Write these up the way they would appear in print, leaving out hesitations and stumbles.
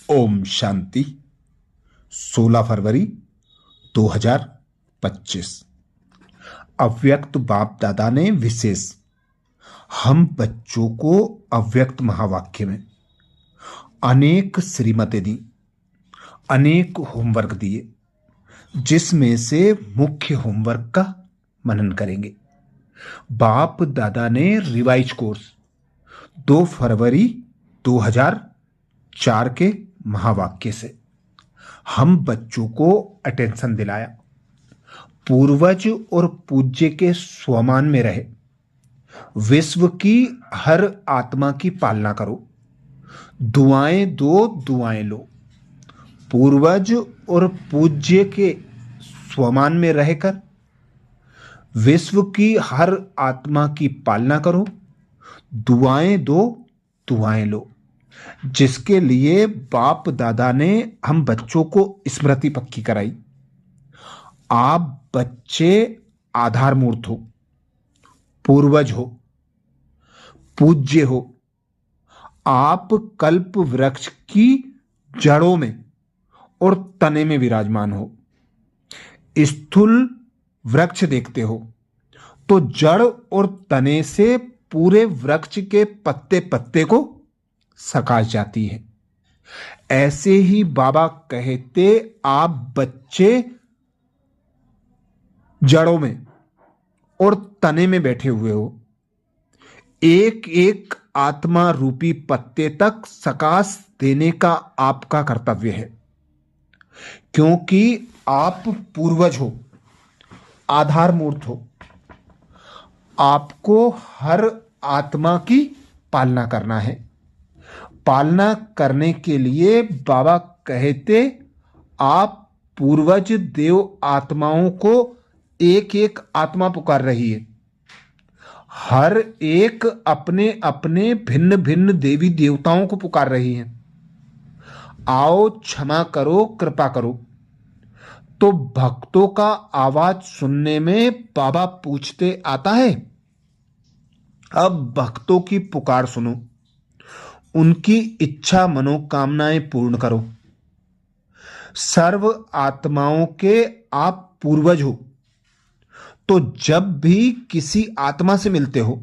ओम शांति। 16 फरवरी 2025। अव्यक्त बाप दादा ने विशेष हम बच्चों को अव्यक्त महावाक्य में अनेक श्रीमतें दी, अनेक होमवर्क दिए, जिसमें से मुख्य होमवर्क का मनन करेंगे। बाप दादा ने रिवाइज कोर्स 2 फरवरी 2004 के महावाक्य से हम बच्चों को अटेंशन दिलाया। पूर्वज और पूज्य के स्वमान में रहे, विश्व की हर आत्मा की पालना करो, दुआएं दो दुआएं लो। पूर्वज और पूज्य के स्वमान में रहकर विश्व की हर आत्मा की पालना करो, दुआएं दो दुआएं लो, जिसके लिए बाप दादा ने हम बच्चों को स्मृति पक्की कराई। आप बच्चे आधार मूर्त हो, पूर्वज हो, पूज्य हो। आप कल्प वृक्ष की जड़ों में और तने में विराजमान हो। स्थूल वृक्ष देखते हो तो जड़ और तने से पूरे वृक्ष के पत्ते पत्ते को सकाश जाती है। ऐसे ही बाबा कहते, आप बच्चे जड़ों में और तने में बैठे हुए हो। एक एक आत्मा रूपी पत्ते तक सकाश देने का आपका कर्तव्य है, क्योंकि आप पूर्वज हो, आधार मूर्त हो। आपको हर आत्मा की पालना करना है। पालना करने के लिए बाबा कहते, आप पूर्वज देव आत्माओं को एक एक आत्मा पुकार रही है। हर एक अपने अपने भिन्न भिन्न देवी देवताओं को पुकार रही है। आओ क्षमा करो, कृपा करो। तो भक्तों का आवाज सुनने में बाबा पूछते आता है, अब भक्तों की पुकार सुनो, उनकी इच्छा मनोकामनाएं पूर्ण करो। सर्व आत्माओं के आप पूर्वज हो, तो जब भी किसी आत्मा से मिलते हो,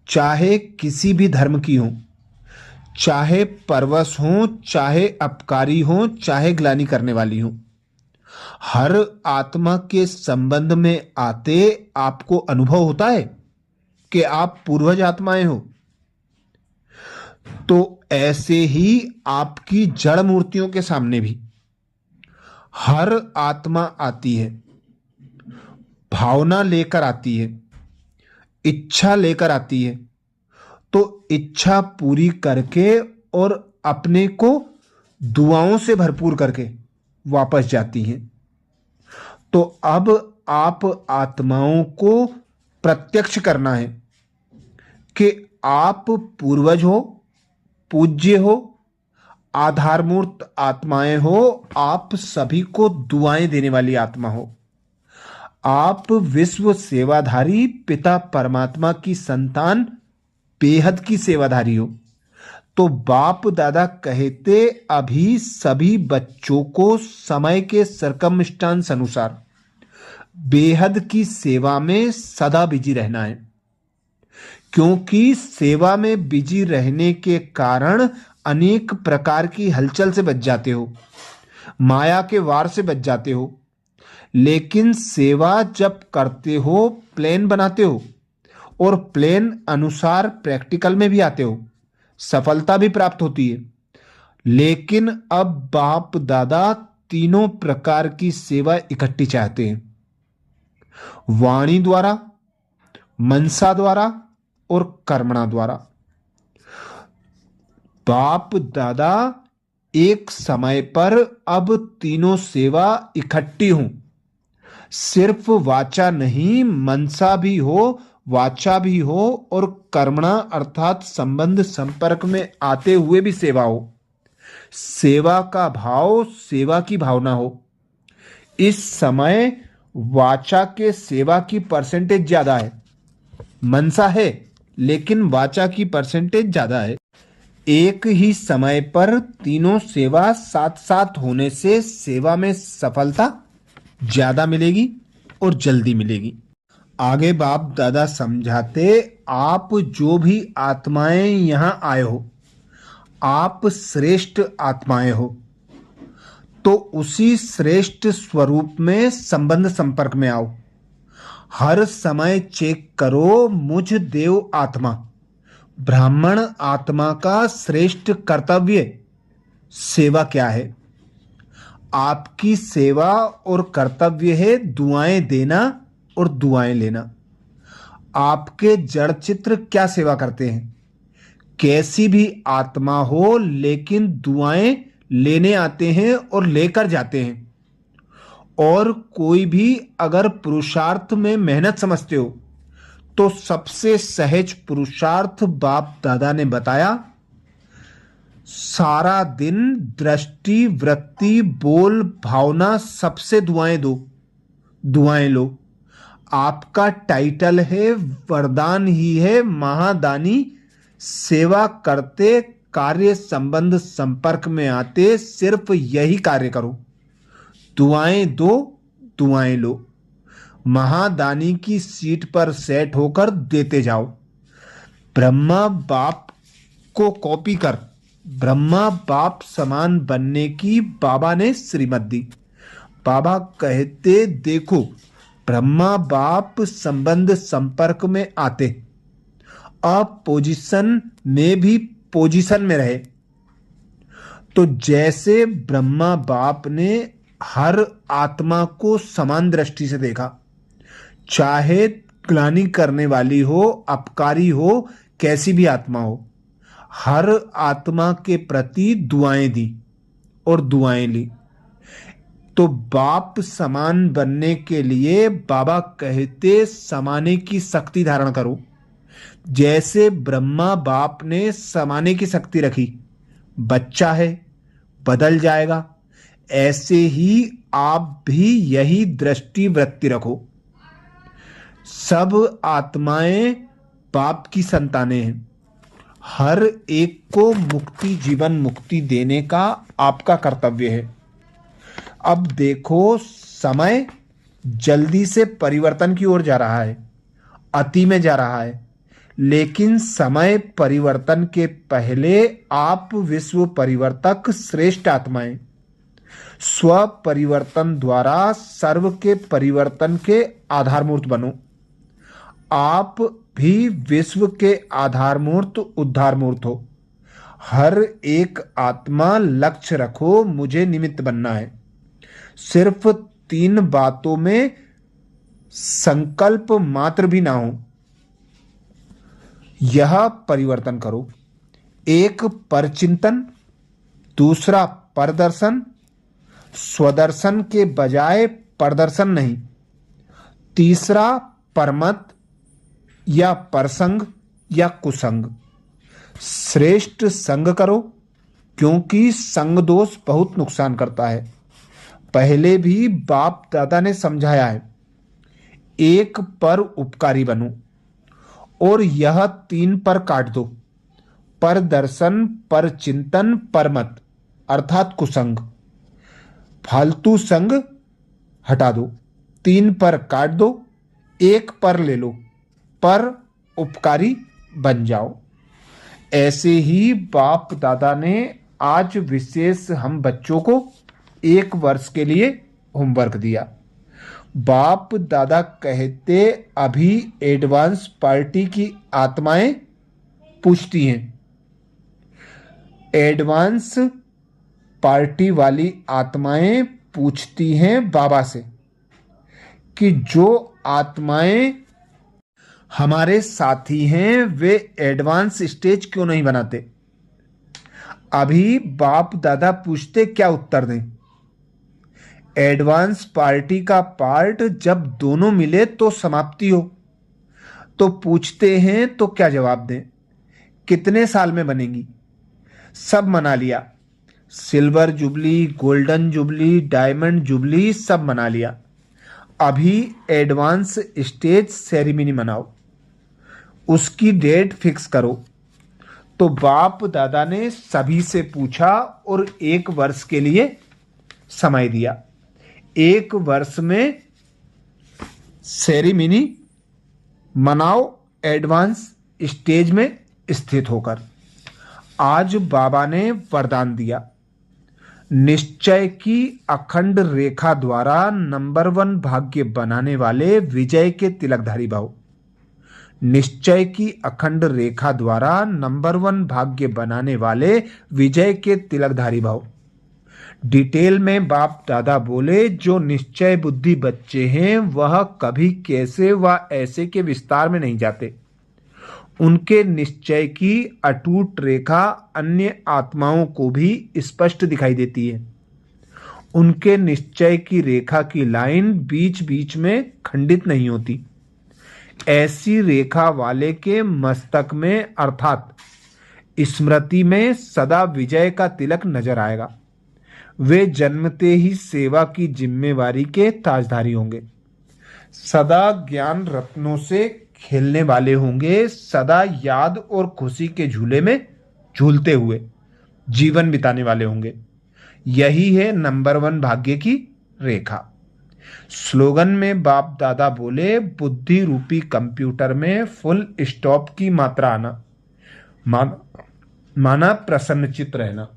चाहे किसी भी धर्म की हो, चाहे परवश हो, चाहे अपकारी हो, चाहे ग्लानि करने वाली हो, हर आत्मा के संबंध में आते आपको अनुभव होता है कि आप पूर्वज आत्माएं हो। तो ऐसे ही आपकी जड़ मूर्तियों के सामने भी हर आत्मा आती है, भावना लेकर आती है, इच्छा लेकर आती है। तो इच्छा पूरी करके और अपने को दुआओं से भरपूर करके वापस जाती हैं। तो अब आप आत्माओं को प्रत्यक्ष करना है कि आप पूर्वज हो, पूज्य हो, आधारमूर्त आत्माएं हो। आप सभी को दुआएं देने वाली आत्मा हो। आप विश्व सेवाधारी पिता परमात्मा की संतान, बेहद की सेवाधारी हो। तो बाप दादा कहते, अभी सभी बच्चों को समय के सरकमस्टांस अनुसार बेहद की सेवा में सदा बिजी रहना है, क्योंकि सेवा में बिजी रहने के कारण अनेक प्रकार की हलचल से बच जाते हो, माया के वार से बच जाते हो। लेकिन सेवा जब करते हो, प्लान बनाते हो और प्लान अनुसार प्रैक्टिकल में भी आते हो, सफलता भी प्राप्त होती है। लेकिन अब बाप दादा तीनों प्रकार की सेवा इकट्ठी चाहते हैं, वाणी द्वारा, मनसा द्वारा और कर्मणा द्वारा। बाप दादा एक समय पर अब तीनों सेवा इकट्ठी हो, सिर्फ वाचा नहीं, मनसा भी हो, वाचा भी हो और कर्मणा अर्थात संबंध संपर्क में आते हुए भी सेवा हो। सेवा का भाव, सेवा की भावना हो। इस समय वाचा के सेवा की परसेंटेज ज्यादा है, मनसा है लेकिन वाचा की परसेंटेज ज्यादा है। एक ही समय पर तीनों सेवा साथ साथ होने से सेवा में सफलता ज्यादा मिलेगी और जल्दी मिलेगी। आगे बाप दादा समझाते, आप जो भी आत्माएं यहां आए हो, आप श्रेष्ठ आत्माएं हो, तो उसी श्रेष्ठ स्वरूप में संबंध संपर्क में आओ। हर समय चेक करो, मुझ देव आत्मा ब्राह्मण आत्मा का श्रेष्ठ कर्तव्य सेवा क्या है। आपकी सेवा और कर्तव्य है दुआएं देना और दुआएं लेना। आपके जड़ चित्र क्या सेवा करते हैं? कैसी भी आत्मा हो, लेकिन दुआएं लेने आते हैं और लेकर जाते हैं। और कोई भी अगर पुरुषार्थ में मेहनत समझते हो, तो सबसे सहज पुरुषार्थ बाप दादा ने बताया, सारा दिन दृष्टि वृत्ति बोल भावना सबसे दुआएं दो, दुआएं लो। आपका टाइटल है, वरदान ही है महादानी। सेवा करते, कार्य संबंध संपर्क में आते, सिर्फ यही कार्य करो, दुआएं दो, दुआएं लो। महादानी की सीट पर सेट होकर देते जाओ। ब्रह्मा बाप को कॉपी कर ब्रह्मा बाप समान बनने की बाबा ने श्रीमत दी। बाबा कहते, देखो ब्रह्मा बाप संबंध संपर्क में आते, अब पोजीशन में भी पोजीशन में रहे। तो जैसे ब्रह्मा बाप ने हर आत्मा को समान दृष्टि से देखा, चाहे ग्लानि करने वाली हो, अपकारी हो, कैसी भी आत्मा हो, हर आत्मा के प्रति दुआएं दी और दुआएं ली। तो बाप समान बनने के लिए बाबा कहते, समाने की शक्ति धारण करो। जैसे ब्रह्मा बाप ने समाने की शक्ति रखी, बच्चा है, बदल जाएगा, ऐसे ही आप भी यही दृष्टि वृत्ति रखो। सब आत्माएं बाप की संतानें हैं। हर एक को मुक्ति, जीवन मुक्ति देने का आपका कर्तव्य है। अब देखो, समय जल्दी से परिवर्तन की ओर जा रहा है, अति में जा रहा है, लेकिन समय परिवर्तन के पहले आप विश्व परिवर्तक श्रेष्ठ आत्माएं, स्व परिवर्तन द्वारा सर्व के परिवर्तन के आधारमूर्त बनो। आप भी विश्व के आधारमूर्त उद्धारमूर्त हो। हर एक आत्मा लक्ष्य रखो, मुझे निमित्त बनना है। सिर्फ 3 बातों में संकल्प मात्र भी ना हो, यह परिवर्तन करो। एक परचिंतन, दूसरा परदर्शन, स्वदर्शन के बजाय परदर्शन नहीं, तीसरा परमत या परसंग या कुसंग। श्रेष्ठ संग करो, क्योंकि संग दोष बहुत नुकसान करता है। पहले भी बाप दादा ने समझाया है, एक पर उपकारी बनो और यह 3 पर काट दो, पर दर्शन, पर चिंतन, परमत अर्थात कुसंग। फालतू संग हटा दो, 3 पर काट दो, 1 पर ले लो, पर उपकारी बन जाओ। ऐसे ही बाप दादा ने आज विशेष हम बच्चों को 1 वर्ष के लिए होमवर्क दिया। बाप दादा कहते, अभी एडवांस पार्टी की आत्माएं पूछती हैं, एडवांस पार्टी वाली आत्माएं पूछती हैं बाबा से कि जो आत्माएं हमारे साथी हैं वे एडवांस स्टेज क्यों नहीं बनाते। अभी बाप दादा पूछते, क्या उत्तर दें? एडवांस पार्टी का पार्ट जब दोनों मिले तो समाप्ति हो, तो पूछते हैं तो क्या जवाब दें? कितने साल में बनेगी? सब मना लिया, silver jubilee, golden jubilee, diamond jubilee सब मना लिया। अभी एडवांस स्टेज सेरेमनी मनाओ, उसकी डेट फिक्स करो। तो बाप दादा ने सभी से पूछा और 1 वर्ष के लिए समय दिया। 1 वर्ष में सेरेमनी मनाओ एडवांस स्टेज में स्थित होकर। आज बाबा ने वरदान दिया, निश्चय की अखंड रेखा द्वारा नंबर 1 भाग्य बनाने वाले विजय के तिलकधारी भाव। निश्चय की अखंड रेखा द्वारा नंबर 1 भाग्य बनाने वाले विजय के तिलकधारी भाव। डिटेल में बाप दादा बोले, जो निश्चय बुद्धि बच्चे हैं वह कभी कैसे व ऐसे के विस्तार में नहीं जाते। उनके निश्चय की अटूट रेखा अन्य आत्माओं को भी स्पष्ट दिखाई देती है। उनके निश्चय की रेखा की लाइन बीच बीच में खंडित नहीं होती। ऐसी रेखा वाले के मस्तक में अर्थात स्मृति में सदा विजय का तिलक नजर आएगा। वे जन्मते ही सेवा की जिम्मेवारी के ताजधारी होंगे। सदा ज्ञान रत्नों से खेलने वाले होंगे। सदा याद और खुशी के झूले में झूलते हुए जीवन बिताने वाले होंगे। यही है नंबर 1 भाग्य की रेखा। स्लोगन में बाप दादा बोले, बुद्धि रूपी कंप्यूटर में फुल स्टॉप की मात्रा आना, माना प्रसन्नचित रहना।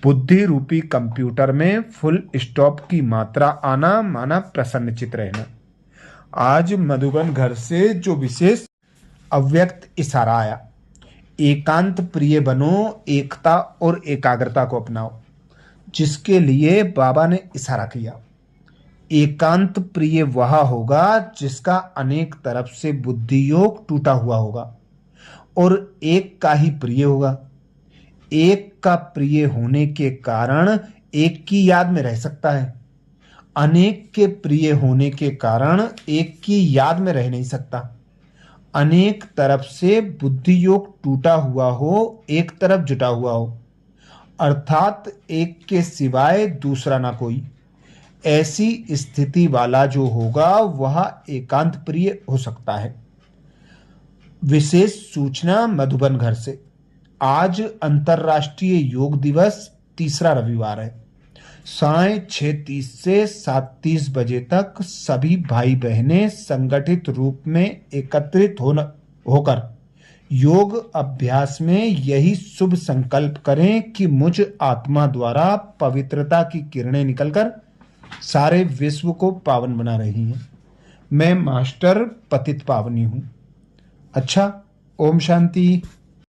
बुद्धि रूपी कंप्यूटर में फुल स्टॉप की मात्रा आना, माना प्रसन्नचित रहना। आज मधुबन घर से जो विशेष अव्यक्त इशारा आया, एकांत प्रिय बनो, एकता और एकाग्रता को अपनाओ, जिसके लिए बाबा ने इशारा किया। एकांत प्रिय वह होगा जिसका अनेक तरफ से बुद्धि योग टूटा हुआ होगा और एक का ही प्रिय होगा। एक का प्रिय होने के कारण एक की याद में रह सकता है। अनेक के प्रिय होने के कारण एक की याद में रह नहीं सकता। अनेक तरफ से बुद्धि योग टूटा हुआ हो, एक तरफ जुटा हुआ हो, अर्थात एक के सिवाय दूसरा ना कोई। ऐसी स्थिति वाला जो होगा वह एकांत प्रिय हो सकता है। विशेष सूचना मधुबन घर से। आज अंतर्राष्ट्रीय योग दिवस, तीसरा रविवार है। साय 6:30 से 7:30 बजे तक सभी भाई बहनें संगठित रूप में एकत्रित होकर योग अभ्यास में यही शुभ संकल्प करें कि मुझ आत्मा द्वारा पवित्रता की किरणें निकलकर सारे विश्व को पावन बना रही हैं। मैं मास्टर पतित पावनी हूं। अच्छा, ओम शांति।